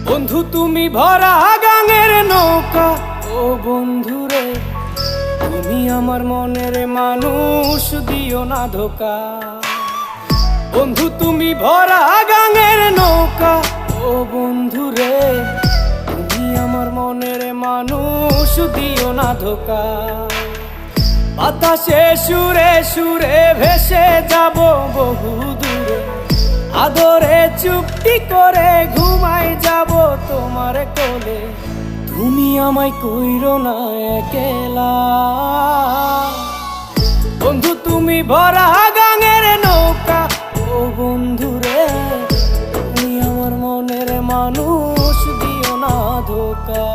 বন্ধু তুমি ভরা গাঙের নৌকা, ও বন্ধুরে তুমি আমার মনের মানুষ, দিও না ধোকা। বন্ধু তুমি ভরা গাঙের নৌকা, ও বন্ধুরে তুমি আমার মনের মানুষ, দিও না ধোকা। বাতাসে সুরে সুরে ভেসে যাব বহু দূরে, আদরে চুপটি করে ঘুমাই যাব তোমার কোলে। তুমি আমায় কইরো না একলা, বন্ধু তুমি ভরা গাঙের নৌকা, ও বন্ধুরে তুমি আমার মনের মানুষ, দিও না ধোকা।